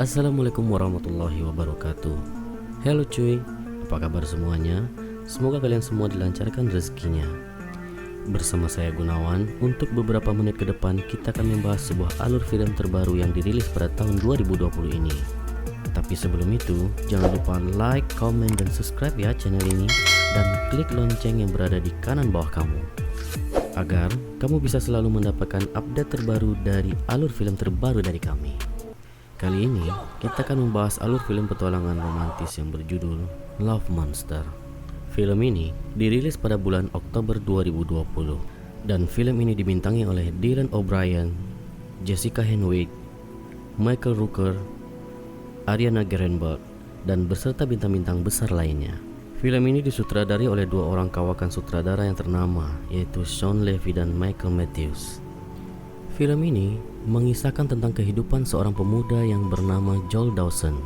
Assalamualaikum warahmatullahi wabarakatuh. Halo cuy, apa kabar semuanya? Semoga kalian semua dilancarkan rezekinya. Bersama saya Gunawan, untuk beberapa menit ke depan kita akan membahas sebuah alur film terbaru yang dirilis pada tahun 2020 ini. Tapi sebelum itu, jangan lupa like, comment, dan subscribe ya channel ini, dan klik lonceng yang berada di kanan bawah kamu, agar kamu bisa selalu mendapatkan update terbaru dari alur film terbaru dari kami. Kali ini kita akan membahas alur film petualangan romantis yang berjudul Love Monster. Film ini dirilis pada bulan Oktober 2020 dan film ini dibintangi oleh Dylan O'Brien, Jessica Henwick, Michael Rooker, Ariana Grande, dan beserta bintang-bintang besar lainnya. Film ini disutradari oleh dua orang kawakan sutradara yang ternama, yaitu Shawn Levy dan Michael Matthews. Film ini mengisahkan tentang kehidupan seorang pemuda yang bernama Joel Dawson.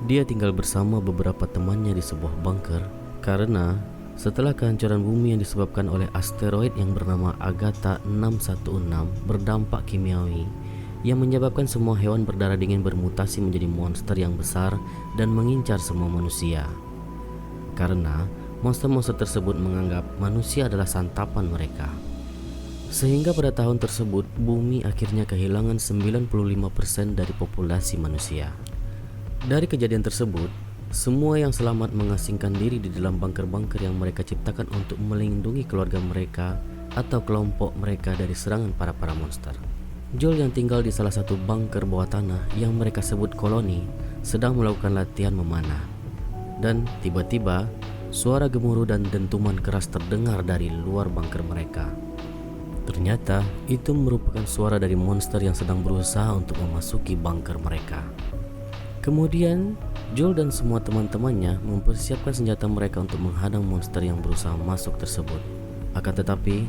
Dia tinggal bersama beberapa temannya di sebuah bunker karena setelah kehancuran bumi yang disebabkan oleh asteroid yang bernama Agatha 616 berdampak kimiawi yang menyebabkan semua hewan berdarah dingin bermutasi menjadi monster yang besar dan mengincar semua manusia. Karena monster-monster tersebut menganggap manusia adalah santapan mereka. Sehingga pada tahun tersebut, bumi akhirnya kehilangan 95% dari populasi manusia. Dari kejadian tersebut, semua yang selamat mengasingkan diri di dalam bunker-bunker yang mereka ciptakan untuk melindungi keluarga mereka atau kelompok mereka dari serangan para monster. Joel yang tinggal di salah satu bunker bawah tanah yang mereka sebut koloni sedang melakukan latihan memanah. Dan tiba-tiba, suara gemuruh dan dentuman keras terdengar dari luar bunker mereka. Ternyata itu merupakan suara dari monster yang sedang berusaha untuk memasuki bunker mereka. Kemudian Joel dan semua teman-temannya mempersiapkan senjata mereka untuk menghadang monster yang berusaha masuk tersebut. Akan tetapi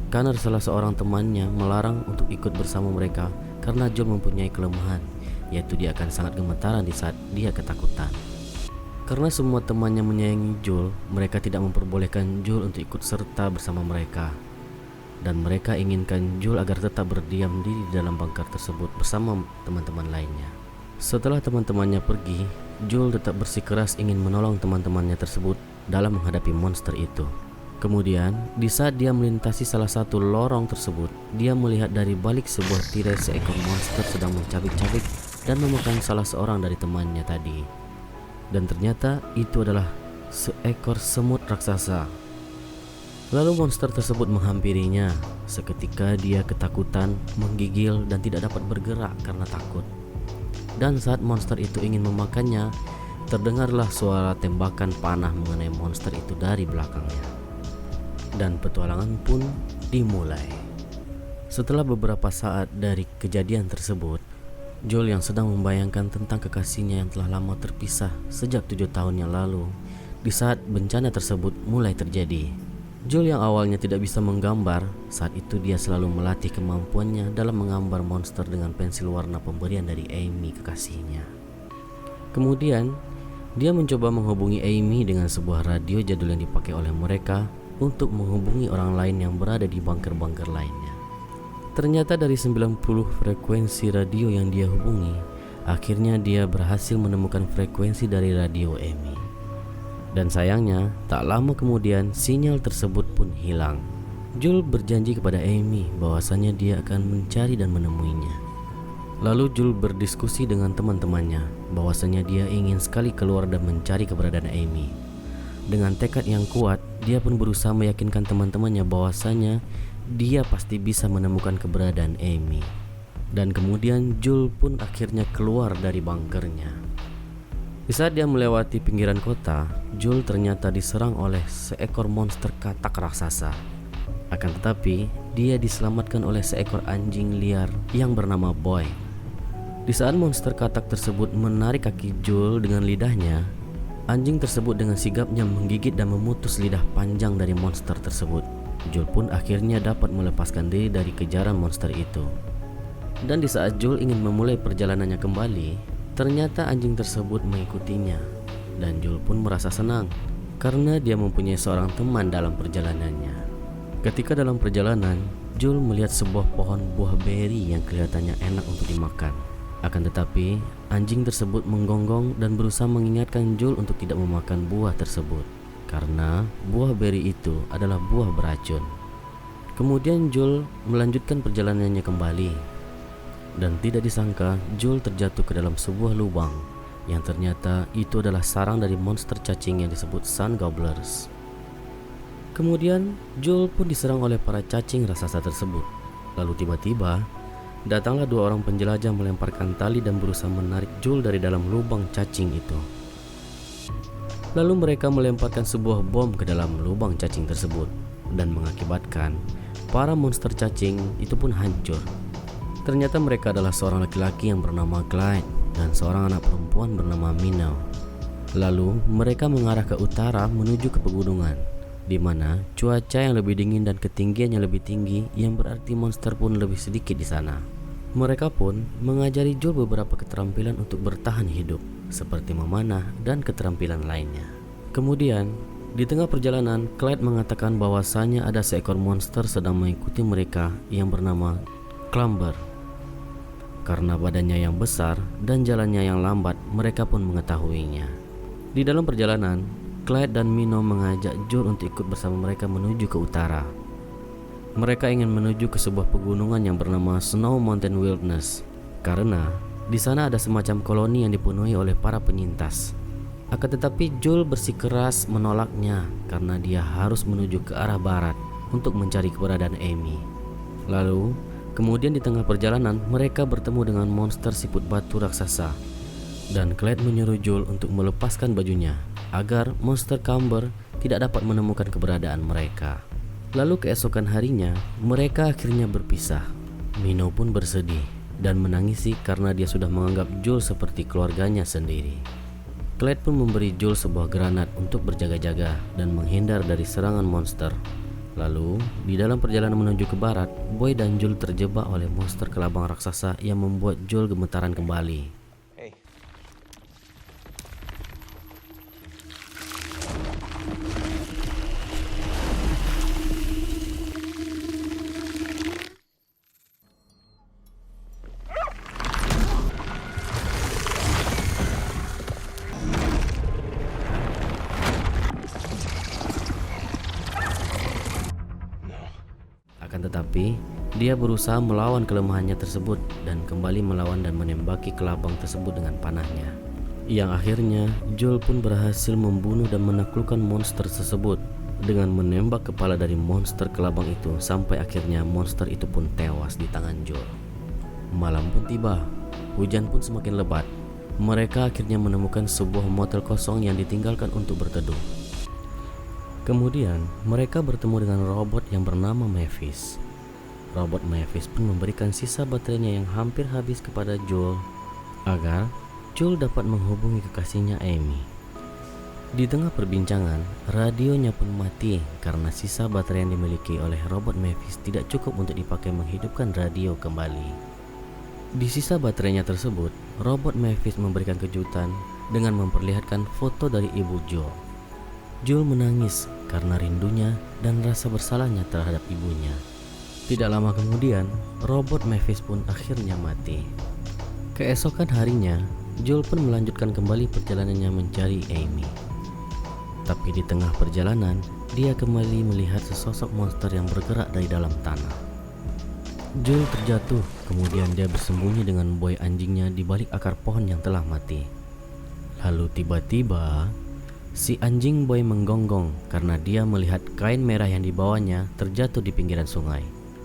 karena salah seorang temannya melarang untuk ikut bersama mereka karena Joel mempunyai kelemahan, yaitu dia akan sangat gemetaran di saat dia ketakutan. Karena semua temannya menyayangi Joel, mereka tidak memperbolehkan Joel untuk ikut serta bersama mereka. Dan mereka inginkan Joel agar tetap berdiam diri di dalam bunker tersebut bersama teman-teman lainnya. Setelah teman-temannya pergi, Joel tetap bersikeras ingin menolong teman-temannya tersebut dalam menghadapi monster itu. Kemudian, di saat dia melintasi salah satu lorong tersebut, dia melihat dari balik sebuah tirai seekor monster sedang mencabik-cabik dan memakan salah seorang dari temannya tadi. Dan ternyata itu adalah seekor semut raksasa. Lalu monster tersebut menghampirinya. Seketika dia ketakutan, menggigil dan tidak dapat bergerak karena takut. Dan saat monster itu ingin memakannya, terdengarlah suara tembakan panah mengenai monster itu dari belakangnya. Dan petualangan pun dimulai. Setelah beberapa saat dari kejadian tersebut, Joel yang sedang membayangkan tentang kekasihnya yang telah lama terpisah sejak 7 tahun yang lalu, di saat bencana tersebut mulai terjadi. Joel yang awalnya tidak bisa menggambar, saat itu dia selalu melatih kemampuannya dalam menggambar monster dengan pensil warna pemberian dari Amy, kekasihnya. Kemudian, dia mencoba menghubungi Amy dengan sebuah radio jadul yang dipakai oleh mereka untuk menghubungi orang lain yang berada di bunker-bunker lainnya. Ternyata dari 90 frekuensi radio yang dia hubungi, akhirnya dia berhasil menemukan frekuensi dari radio Amy. Dan sayangnya, tak lama kemudian sinyal tersebut pun hilang. Joel berjanji kepada Amy bahwasanya dia akan mencari dan menemuinya. Lalu Joel berdiskusi dengan teman-temannya bahwasanya dia ingin sekali keluar dan mencari keberadaan Amy. Dengan tekad yang kuat, dia pun berusaha meyakinkan teman-temannya bahwasanya dia pasti bisa menemukan keberadaan Amy. Dan kemudian Joel pun akhirnya keluar dari bunkernya. Di saat dia melewati pinggiran kota, Joel ternyata diserang oleh seekor monster katak raksasa. Akan tetapi, dia diselamatkan oleh seekor anjing liar yang bernama Boy. Di saat monster katak tersebut menarik kaki Joel dengan lidahnya, anjing tersebut dengan sigapnya menggigit dan memutus lidah panjang dari monster tersebut. Joel pun akhirnya dapat melepaskan diri dari kejaran monster itu. Dan di saat Joel ingin memulai perjalanannya kembali, ternyata anjing tersebut mengikutinya, dan Joel pun merasa senang karena dia mempunyai seorang teman dalam perjalanannya. Ketika dalam perjalanan, Joel melihat sebuah pohon buah beri yang kelihatannya enak untuk dimakan. Akan tetapi, anjing tersebut menggonggong dan berusaha mengingatkan Joel untuk tidak memakan buah tersebut, karena buah beri itu adalah buah beracun. Kemudian Joel melanjutkan perjalanannya kembali, dan tidak disangka Joel terjatuh ke dalam sebuah lubang yang ternyata itu adalah sarang dari monster cacing yang disebut Sun Gobblers. Kemudian Joel pun diserang oleh para cacing raksasa tersebut. Lalu tiba-tiba datanglah dua orang penjelajah melemparkan tali dan berusaha menarik Joel dari dalam lubang cacing itu. Lalu mereka melemparkan sebuah bom ke dalam lubang cacing tersebut dan mengakibatkan para monster cacing itu pun hancur. Ternyata mereka adalah seorang laki-laki yang bernama Clyde dan seorang anak perempuan bernama Minnow. Lalu mereka mengarah ke utara menuju ke pegunungan, di mana cuaca yang lebih dingin dan ketinggian yang lebih tinggi, yang berarti monster pun lebih sedikit di sana. Mereka pun mengajari Joel beberapa keterampilan untuk bertahan hidup, seperti memanah dan keterampilan lainnya. Kemudian, di tengah perjalanan, Clyde mengatakan bahwasanya ada seekor monster sedang mengikuti mereka yang bernama Clamber. Karena badannya yang besar dan jalannya yang lambat, mereka pun mengetahuinya. Di dalam perjalanan, Clyde dan Minnow mengajak Joel untuk ikut bersama mereka menuju ke utara. Mereka ingin menuju ke sebuah pegunungan yang bernama Snow Mountain Wilderness, karena di sana ada semacam koloni yang dipenuhi oleh para penyintas. Akan tetapi Joel bersikeras menolaknya karena dia harus menuju ke arah barat untuk mencari keberadaan Amy. Lalu, kemudian di tengah perjalanan mereka bertemu dengan monster siput batu raksasa, dan Clyde menyuruh Joel untuk melepaskan bajunya agar monster Camber tidak dapat menemukan keberadaan mereka. Lalu keesokan harinya, mereka akhirnya berpisah. Minnow pun bersedih dan menangisi karena dia sudah menganggap Joel seperti keluarganya sendiri. Clyde pun memberi Joel sebuah granat untuk berjaga-jaga dan menghindar dari serangan monster. Lalu, di dalam perjalanan menuju ke barat, Boy dan Joel terjebak oleh monster kelabang raksasa yang membuat Joel gemetaran kembali. Tetapi dia berusaha melawan kelemahannya tersebut dan kembali melawan dan menembaki kelabang tersebut dengan panahnya. Yang akhirnya Joel pun berhasil membunuh dan menaklukkan monster tersebut dengan menembak kepala dari monster kelabang itu sampai akhirnya monster itu pun tewas di tangan Joel. Malam pun tiba, hujan pun semakin lebat. Mereka akhirnya menemukan sebuah motel kosong yang ditinggalkan untuk berteduh. Kemudian mereka bertemu dengan robot yang bernama Mavis. Robot Mavis pun memberikan sisa baterainya yang hampir habis kepada Joel agar Joel dapat menghubungi kekasihnya Amy. Di tengah perbincangan, radionya pun mati karena sisa baterai yang dimiliki oleh robot Mavis tidak cukup untuk dipakai menghidupkan radio kembali. Di sisa baterainya tersebut, robot Mavis memberikan kejutan dengan memperlihatkan foto dari ibu Joel. Joel menangis karena rindunya dan rasa bersalahnya terhadap ibunya. Tidak lama kemudian, robot Mavis pun akhirnya mati. Keesokan harinya, Joel pun melanjutkan kembali perjalanannya mencari Amy. Tapi di tengah perjalanan, dia kembali melihat sesosok monster yang bergerak dari dalam tanah. Joel terjatuh, kemudian dia bersembunyi dengan Boy anjingnya di balik akar pohon yang telah mati. Lalu tiba-tiba, si anjing Boy menggonggong karena dia melihat kain merah yang dibawanya terjatuh di pinggiran sungai.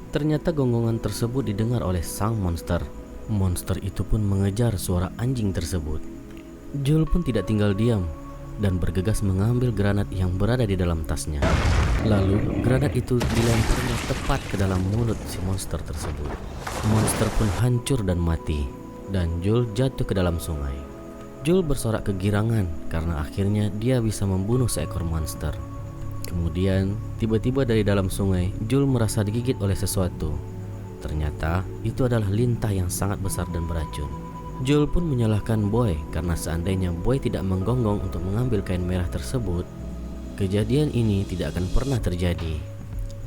Ternyata gonggongan tersebut didengar oleh sang monster. Monster itu pun mengejar suara anjing tersebut. Joel pun tidak tinggal diam dan bergegas mengambil granat yang berada di dalam tasnya. Lalu granat itu dilemparnya tepat ke dalam mulut si monster tersebut. Monster pun hancur dan mati, dan Joel jatuh ke dalam sungai. Joel bersorak kegirangan karena akhirnya dia bisa membunuh seekor monster. Kemudian tiba-tiba dari dalam sungai, Joel merasa digigit oleh sesuatu. Ternyata itu adalah lintah yang sangat besar dan beracun. Joel pun menyalahkan Boy karena seandainya Boy tidak menggonggong untuk mengambil kain merah tersebut, kejadian ini tidak akan pernah terjadi.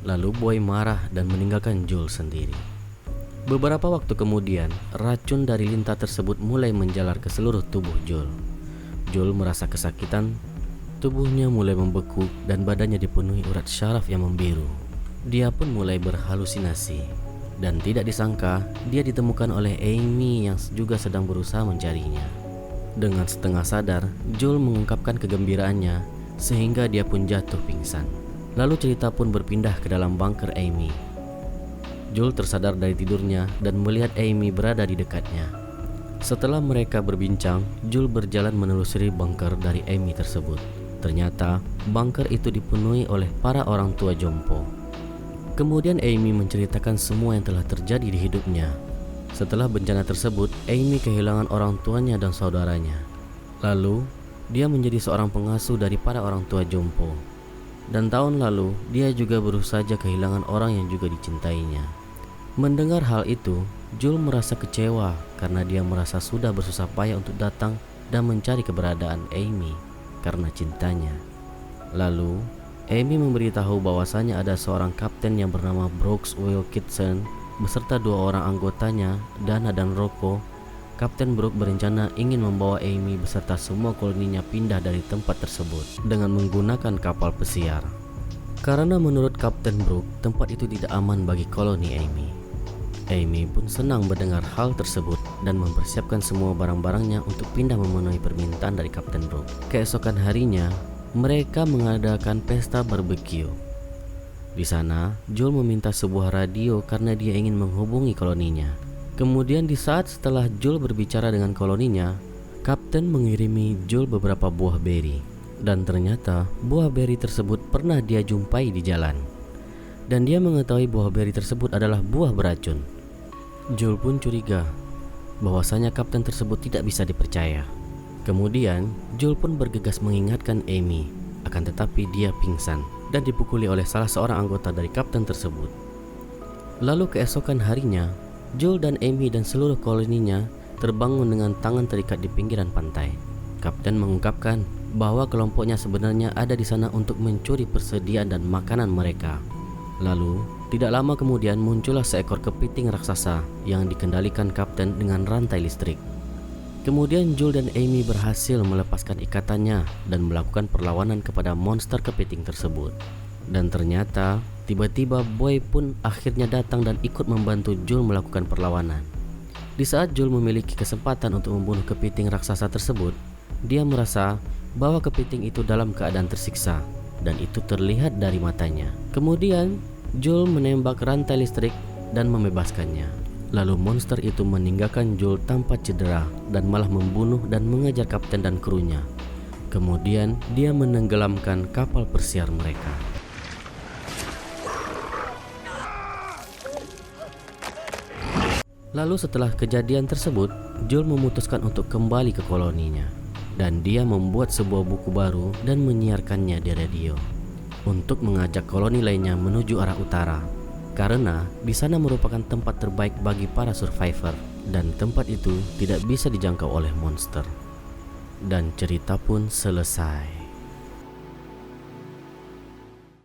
Lalu Boy marah dan meninggalkan Joel sendiri. Beberapa waktu kemudian, racun dari lintah tersebut mulai menjalar ke seluruh tubuh Joel. Joel merasa kesakitan, tubuhnya mulai membeku dan badannya dipenuhi urat syaraf yang membiru. Dia pun mulai berhalusinasi, dan tidak disangka dia ditemukan oleh Amy yang juga sedang berusaha mencarinya. Dengan setengah sadar, Joel mengungkapkan kegembiraannya sehingga dia pun jatuh pingsan. Lalu cerita pun berpindah ke dalam bunker Amy. Joel tersadar dari tidurnya dan melihat Amy berada di dekatnya. Setelah mereka berbincang, Joel berjalan menelusuri bunker dari Amy tersebut. Ternyata bunker itu dipenuhi oleh para orang tua jompo. Kemudian Amy menceritakan semua yang telah terjadi di hidupnya. Setelah bencana tersebut, Amy kehilangan orang tuanya dan saudaranya. Lalu, dia menjadi seorang pengasuh dari para orang tua jompo. Dan tahun lalu, dia juga baru saja kehilangan orang yang juga dicintainya. Mendengar hal itu, Joel merasa kecewa karena dia merasa sudah bersusah payah untuk datang dan mencari keberadaan Amy karena cintanya. Lalu, Amy memberitahu bahwasanya ada seorang kapten yang bernama Brooks Wilkinson beserta 2 orang anggotanya, Dana dan Rocco. Kapten Brooks berencana ingin membawa Amy beserta semua koloninya pindah dari tempat tersebut dengan menggunakan kapal pesiar. Karena menurut Kapten Brooks, tempat itu tidak aman bagi koloni Amy. Amy pun senang mendengar hal tersebut dan mempersiapkan semua barang-barangnya untuk pindah memenuhi permintaan dari Kapten Brooks. Keesokan harinya, mereka mengadakan pesta barbecue. Di sana, Joel meminta sebuah radio karena dia ingin menghubungi koloninya. Kemudian di saat setelah Joel berbicara dengan koloninya, Kapten mengirimi Joel beberapa buah beri. Dan ternyata buah beri tersebut pernah dia jumpai di jalan. Dan dia mengetahui buah beri tersebut adalah buah beracun. Joel pun curiga bahwasanya kapten tersebut tidak bisa dipercaya. Kemudian Joel pun bergegas mengingatkan Amy, akan tetapi dia pingsan dan dipukuli oleh salah seorang anggota dari kapten tersebut. Lalu keesokan harinya, Joel dan Amy dan seluruh koloninya terbangun dengan tangan terikat di pinggiran pantai. Kapten mengungkapkan bahwa kelompoknya sebenarnya ada di sana untuk mencuri persediaan dan makanan mereka. Lalu, tidak lama kemudian muncullah seekor kepiting raksasa yang dikendalikan kapten dengan rantai listrik. Kemudian Joel dan Amy berhasil melepaskan ikatannya dan melakukan perlawanan kepada monster kepiting tersebut. Dan ternyata, tiba-tiba Boy pun akhirnya datang dan ikut membantu Joel melakukan perlawanan. Di saat Joel memiliki kesempatan untuk membunuh kepiting raksasa tersebut, dia merasa bahwa kepiting itu dalam keadaan tersiksa dan itu terlihat dari matanya. Kemudian Joel menembak rantai listrik dan membebaskannya. Lalu monster itu meninggalkan Joel tanpa cedera dan malah membunuh dan mengejar kapten dan krunya. Kemudian dia menenggelamkan kapal persiar mereka. Lalu setelah kejadian tersebut, Joel memutuskan untuk kembali ke koloninya. Dan dia membuat sebuah buku baru dan menyiarkannya di radio untuk mengajak koloni lainnya menuju arah utara, karena di sana merupakan tempat terbaik bagi para survivor dan tempat itu tidak bisa dijangkau oleh monster. Dan cerita pun selesai.